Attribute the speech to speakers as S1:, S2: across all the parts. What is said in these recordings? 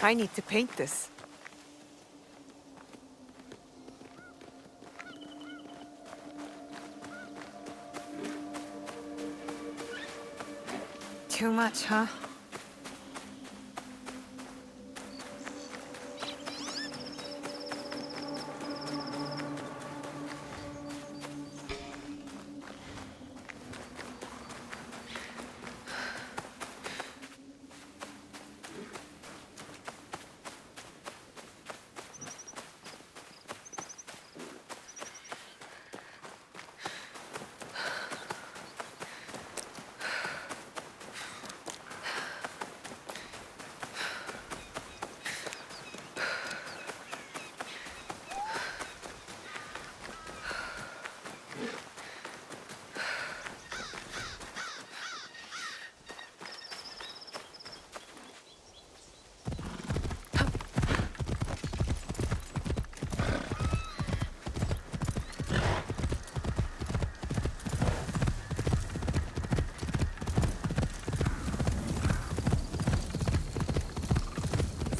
S1: tiny to paint this. Too much, huh?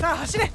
S1: 자, 走れ!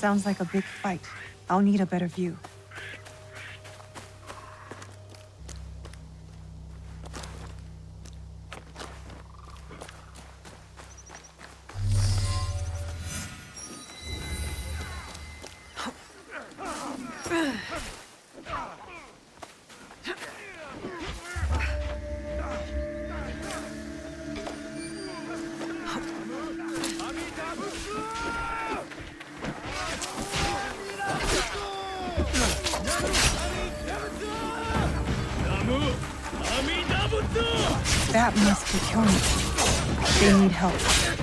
S2: Sounds like a big fight. I'll need a better view. That must be killing them. They need help.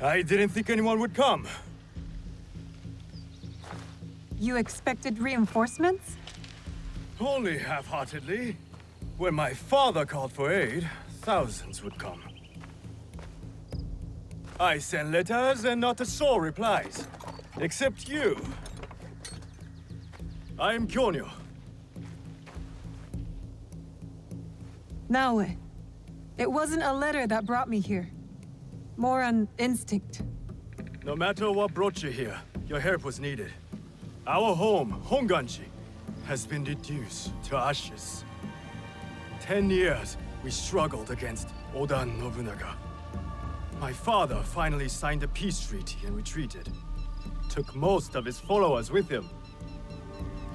S3: I didn't think anyone would come.
S2: You expected reinforcements?
S3: Only half-heartedly. When my father called for aid, thousands would come. I send letters and not a soul replies. Except you. I am Kyonyo.
S2: Naoe, it wasn't a letter that brought me here. More an instinct.
S3: No matter what brought you here, your help was needed. Our home, Honganji, has been reduced to ashes. 10 years, we struggled against Oda Nobunaga. My father finally signed a peace treaty and retreated. Took most of his followers with him.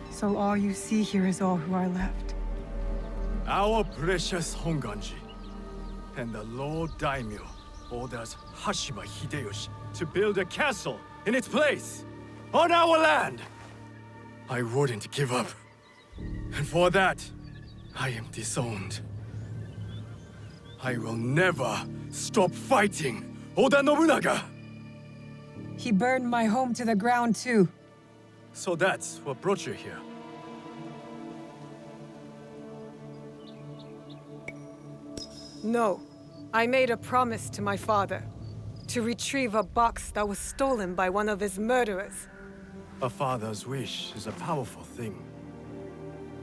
S2: So all you see here is all who are left.
S3: Our precious Honganji. And the Lord Daimyo orders Hashima Hideyoshi to build a castle in its place, on our land. I wouldn't give up. And for that, I am disowned. I will never stop fighting Oda Nobunaga!
S2: He burned my home to the ground too.
S3: So that's what brought you here.
S1: No. I made a promise to my father to retrieve a box that was stolen by one of his murderers.
S3: A father's wish is a powerful thing.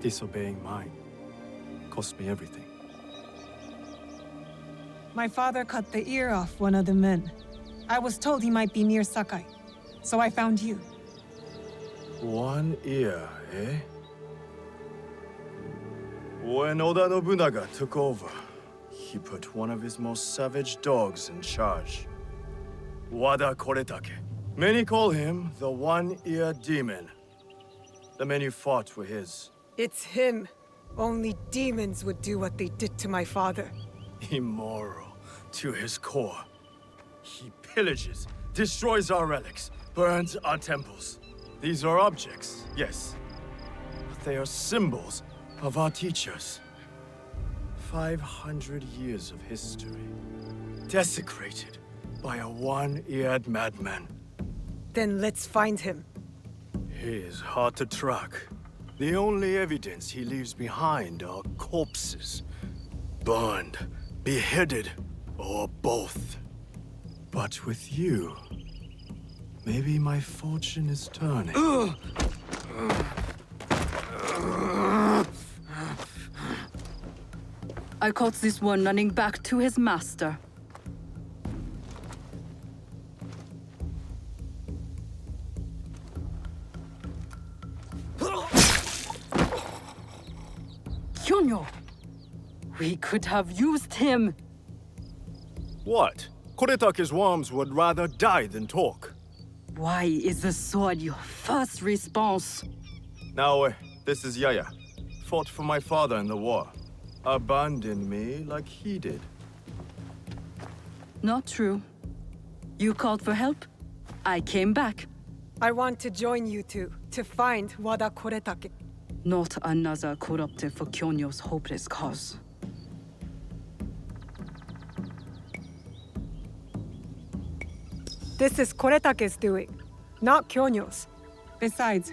S3: Disobeying mine cost me everything.
S2: My father cut the ear off one of the men. I was told he might be near Sakai, so I found you.
S3: One ear, eh? When Oda Nobunaga took over, he put one of his most savage dogs in charge. Wada Koretake. Many call him the One-Ear Demon. The men you fought were his.
S1: It's him. Only demons would do what they did to my father.
S3: Immoral to his core. He pillages, destroys our relics, burns our temples. These are objects, yes, but they are symbols of our teachers. 500 years of history, desecrated by a one-eared madman.
S1: Then let's find him.
S3: He is hard to track. The only evidence he leaves behind are corpses. Burned, beheaded, or both. But with you, maybe my fortune is turning.
S4: I caught this one running back to his master. Kyonyo! We could have used him!
S3: What? Koretake's worms would rather die than talk.
S4: Why is the sword your first response?
S3: Now, this is Yaya. Fought for my father in the war. Abandoned me like he did.
S4: Not true. You called for help. I came back.
S1: I want to join you two to find Wada Koretake.
S4: Not another corrupted for Kyonyo's hopeless cause.
S1: This is Koretake's doing, not Kyonyo's.
S2: Besides,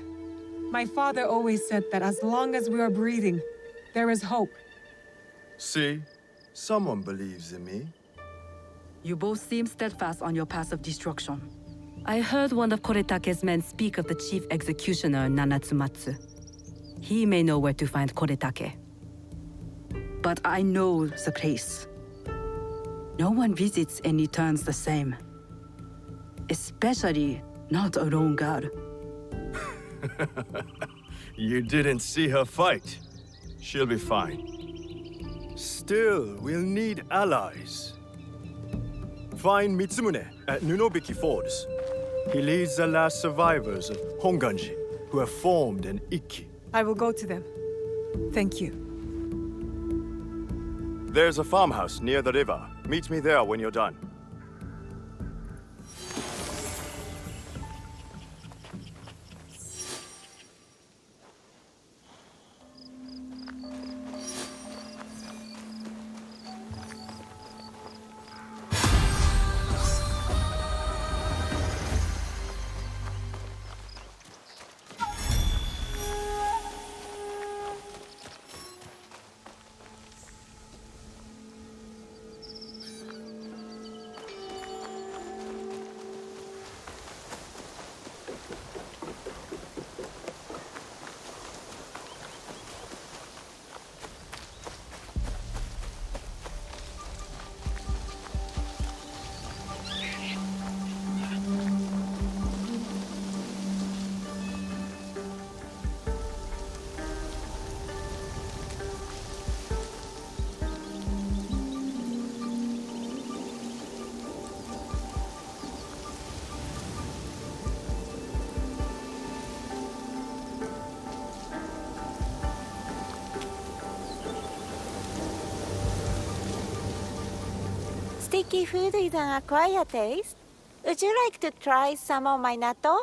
S2: my father always said that as long as we are breathing, there is hope.
S3: See? Someone believes in me.
S4: You both seem steadfast on your path of destruction. I heard one of Koretake's men speak of the chief executioner, Nanatsumatsu. He may know where to find Koretake. But I know the place. No one visits and returns the same. Especially not a lone girl.
S3: You didn't see her fight. She'll be fine. Still, we'll need allies. Find Mitsumune at Nunobiki Fords. He leads the last survivors of Honganji, who have formed an Ikki.
S1: I will go to them. Thank you.
S3: There's a farmhouse near the river. Meet me there when you're done.
S5: sticky food with an acquired taste. Would you like to try some of my natto?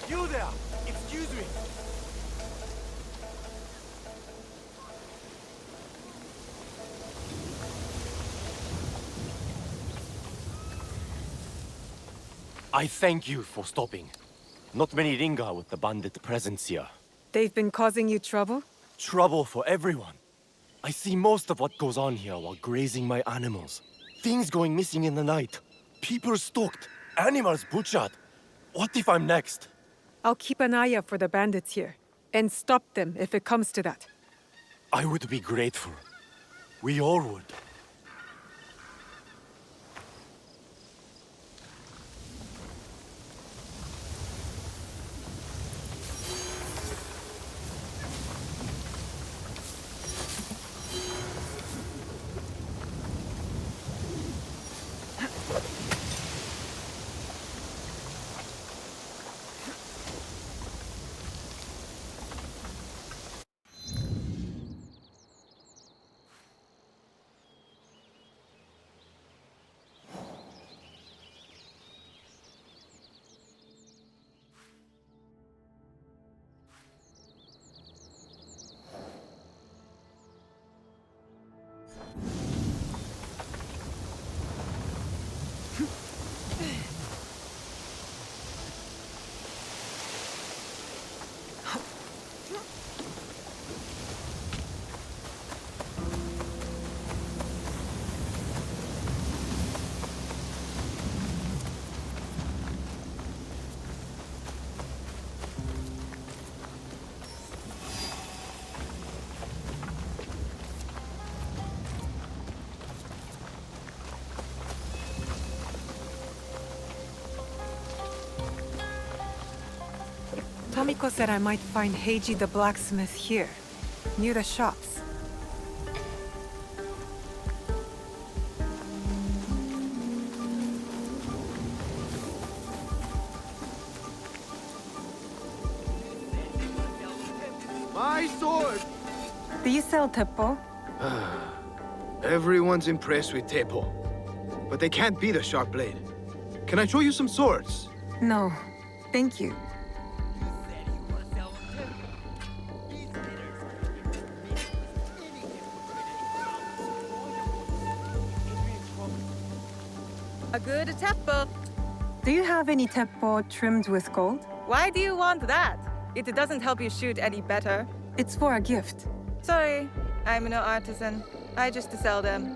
S3: You there! Excuse me!
S6: I thank you for stopping. Not many linger with the bandit presence here.
S1: They've been causing you trouble?
S6: Trouble for everyone. I see most of what goes on here while grazing my animals. Things going missing in the night. People stalked. Animals butchered. What if I'm next?
S1: I'll keep an eye out for the bandits here, and stop them if it comes to that.
S6: I would be grateful. We all would.
S1: Tomiko said I might find Heiji the blacksmith here, near the shops.
S7: My sword!
S1: Do you sell teppo?
S7: Everyone's impressed with Teppo. but they can't beat a sharp blade. Can I show you some swords?
S2: No, thank you.
S8: A good teppo.
S2: Do you have any teppo trimmed with gold?
S8: Why do you want that? It doesn't help you shoot any better.
S2: It's for a gift.
S8: Sorry, I'm no artisan. I just sell them.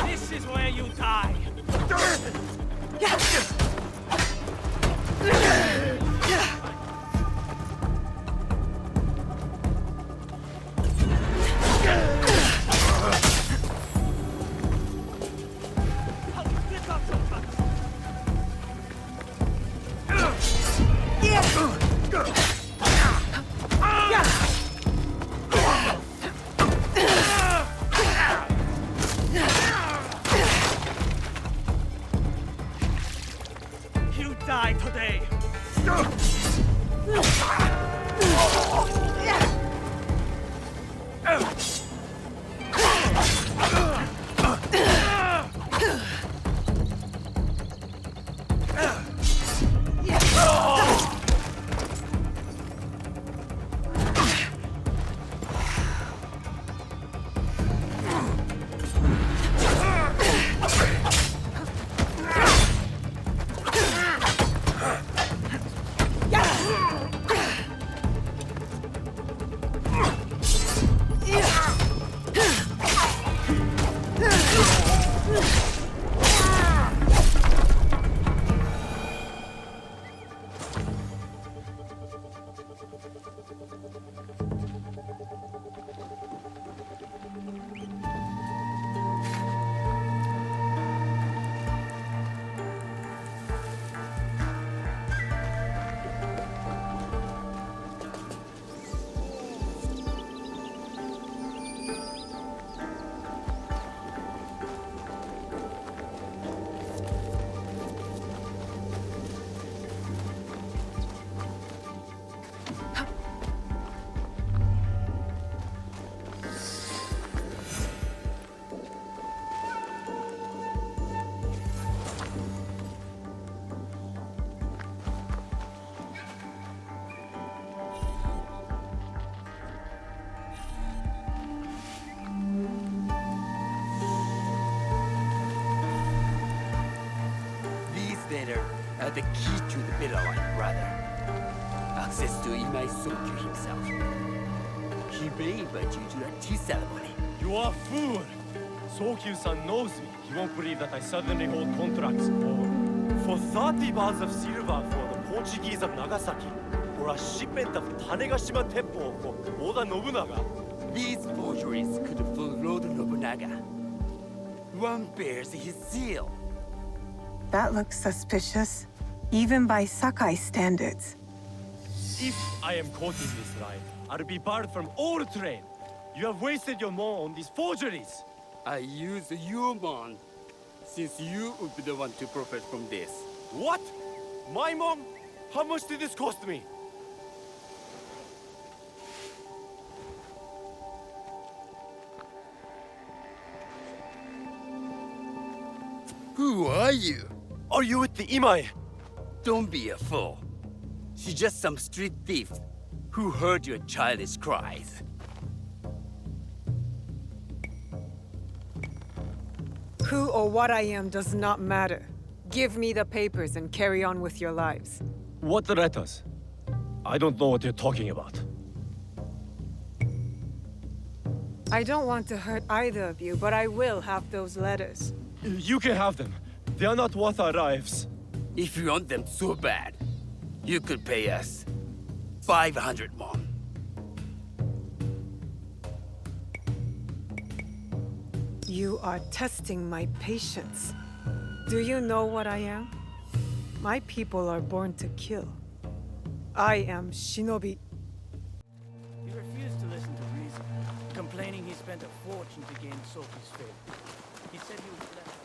S6: This is where you die. You die today.
S9: Are the key to the Adrenalin, rather. Access to Imai Sokyu himself. He may invite you to a tea ceremony.
S6: You are a fool! Sokyu-san knows me. He won't believe that I suddenly hold contracts for 30 bars of silver for the Portuguese of Nagasaki, or a shipment of Tanegashima Teppo for Oda Nobunaga.
S9: These forgeries could fool Lord Nobunaga. One bears his seal.
S2: That looks suspicious, even by Sakai standards.
S6: If I am caught in this lie, I'll be barred from all trade. You have wasted your mon on these forgeries.
S9: I use your mon, since you would be the one to profit from this.
S6: What? My mom? How much did this cost me?
S9: Who are you?
S6: Are you with the Imai?
S9: Don't be a fool. She's just some street thief who heard your childish cries.
S1: Who or what I am does not matter. Give me the papers and carry on with your lives.
S6: What letters? I don't know what you're talking about.
S1: I don't want to hurt either of you, but I will have those letters.
S6: You can have them. They are not worth our lives.
S9: If you want them so bad, you could pay us 500 won.
S1: You are testing my patience. Do you know what I am? My people are born to kill. I am Shinobi.
S10: He refused to listen to reason, complaining he spent a fortune to gain Sophie's favor. He said he was left.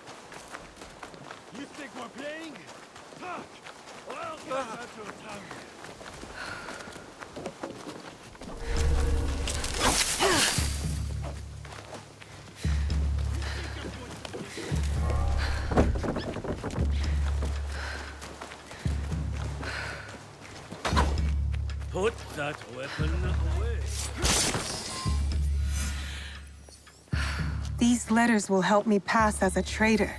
S3: You think we're playing? Fuck! I'll get that to a town.
S10: Put that weapon away.
S1: These letters will help me pass as a traitor.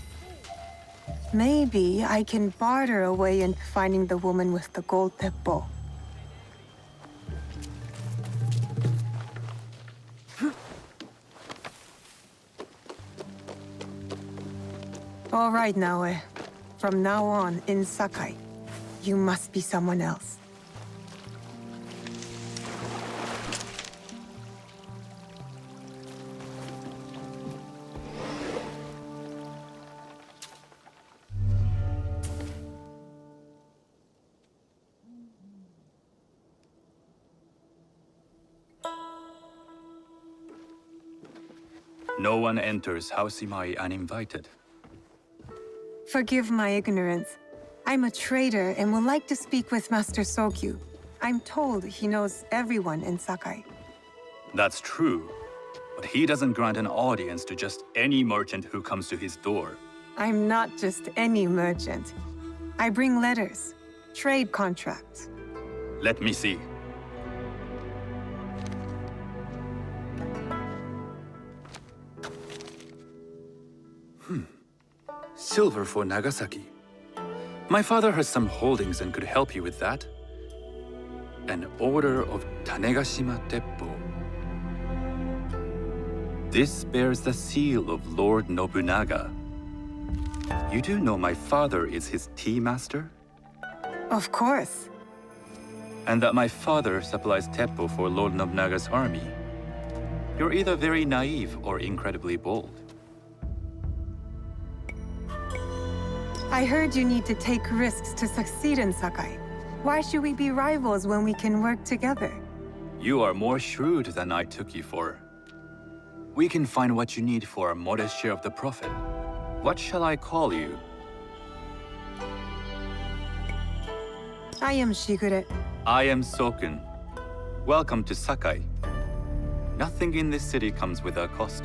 S1: Maybe I can barter a way into finding the woman with the gold teppo. All right, Naoe. From now on, in Sakai, you must be someone else.
S11: No one enters House Imai uninvited.
S1: Forgive my ignorance. I'm a trader and would like to speak with Master Sokyu. I'm told he knows everyone in Sakai.
S11: That's true, but he doesn't grant an audience to just any merchant who comes to his door.
S1: I'm not just any merchant. I bring letters, trade contracts.
S11: Let me see. Silver for Nagasaki. My father has some holdings and could help you with that. An order of Tanegashima Teppo. This bears the seal of Lord Nobunaga. You do know my father is his tea master?
S1: Of course.
S11: And that my father supplies Teppo for Lord Nobunaga's army. You're either very naive or incredibly bold.
S1: I heard you need to take risks to succeed in Sakai. Why should we be rivals when we can work together?
S11: You are more shrewd than I took you for. We can find what you need for a modest share of the profit. What shall I call you?
S1: I am Shigure.
S11: I am Sokun. Welcome to Sakai. Nothing in this city comes without cost.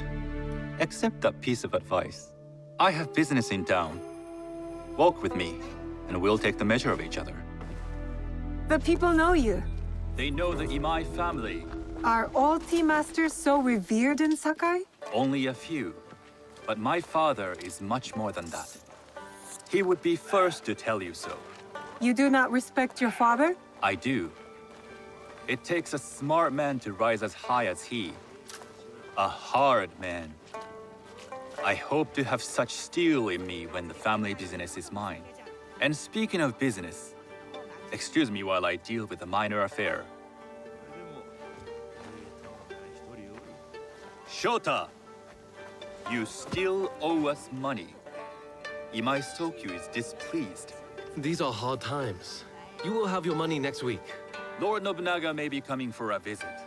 S11: Except that piece of advice. I have business in town. Walk with me, and we'll take the measure of each other.
S1: The people know you.
S11: They know the Imai family.
S1: Are all tea masters so revered in Sakai?
S11: Only a few. But my father is much more than that. He would be first to tell you so.
S1: You do not respect your father?
S11: I do. It takes a smart man to rise as high as he. A hard man. I hope to have such steel in me when the family business is mine. And speaking of business, excuse me while I deal with a minor affair. Shota! You still owe us money. Imai Sokyu is displeased.
S6: These are hard times. You will have your money next week.
S11: Lord Nobunaga may be coming for a visit.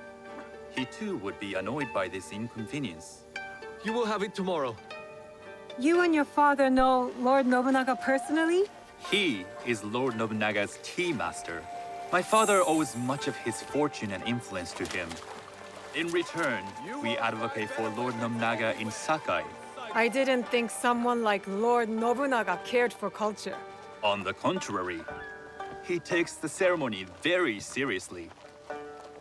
S11: He too would be annoyed by this inconvenience.
S6: You will have it tomorrow.
S1: You and your father know Lord Nobunaga personally?
S11: He is Lord Nobunaga's tea master. My father owes much of his fortune and influence to him. In return, we advocate for Lord Nobunaga in Sakai.
S1: I didn't think someone like Lord Nobunaga cared for culture.
S11: On the contrary, he takes the ceremony very seriously.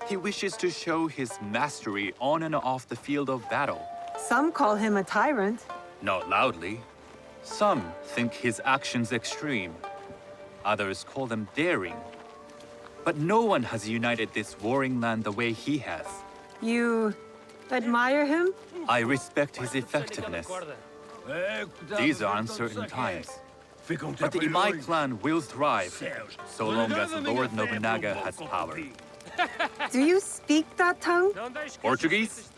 S11: He wishes to show his mastery on and off the field of battle.
S1: Some call him a tyrant.
S11: Not loudly. Some think his actions extreme. Others call them daring. But no one has united this warring land the way he has.
S1: You admire him?
S11: I respect his effectiveness. These are uncertain times. But the Imai clan will thrive, so long as Lord Nobunaga has power.
S1: Do you speak that tongue?
S11: Portuguese?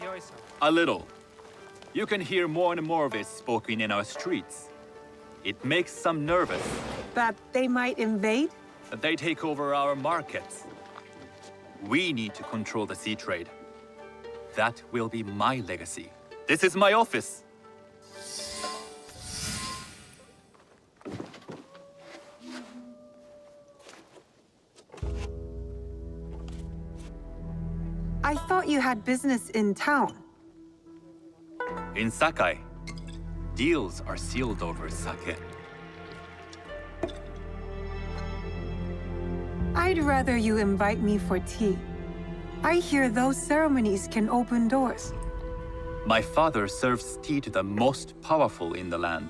S11: A little. You can hear more and more of it spoken in our streets. It makes some nervous.
S1: That they might invade?
S11: That they take over our markets. We need to control the sea trade. That will be my legacy. This is my office.
S1: I thought you had business in town.
S11: In Sakai, deals are sealed over sake.
S1: I'd rather you invite me for tea. I hear those ceremonies can open doors.
S11: My father serves tea to the most powerful in the land.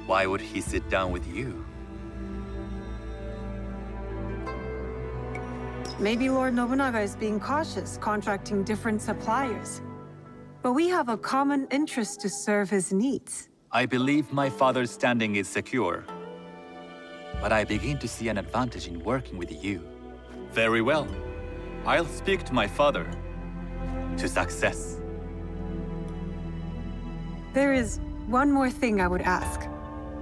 S11: Why would he sit down with you?
S1: Maybe Lord Nobunaga is being cautious, contracting different suppliers. But we have a common interest to serve his needs.
S11: I believe my father's standing is secure. But I begin to see an advantage in working with you. Very well. I'll speak to my father. To success.
S1: There is one more thing I would ask.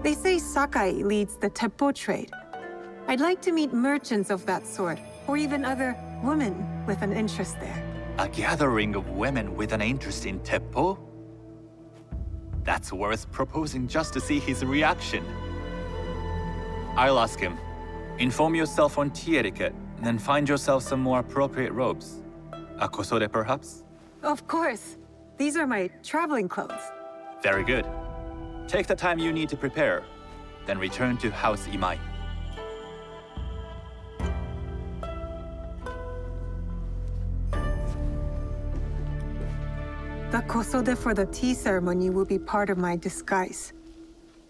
S1: They say Sakai leads the teppo trade. I'd like to meet merchants of that sort, or even other women with an interest there.
S11: A gathering of women with an interest in teppo? That's worth proposing just to see his reaction. I'll ask him. Inform yourself on tea etiquette, and then find yourself some more appropriate robes. A kosode, perhaps?
S1: Of course. These are my traveling clothes.
S11: Very good. Take the time you need to prepare, then return to House Imai.
S1: The kosode for the tea ceremony will be part of my disguise.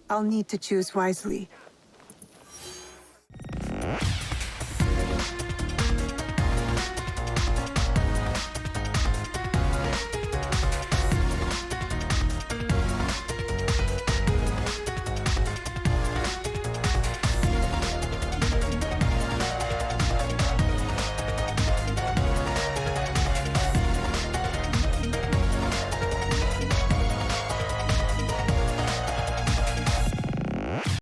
S1: I'll need to choose wisely.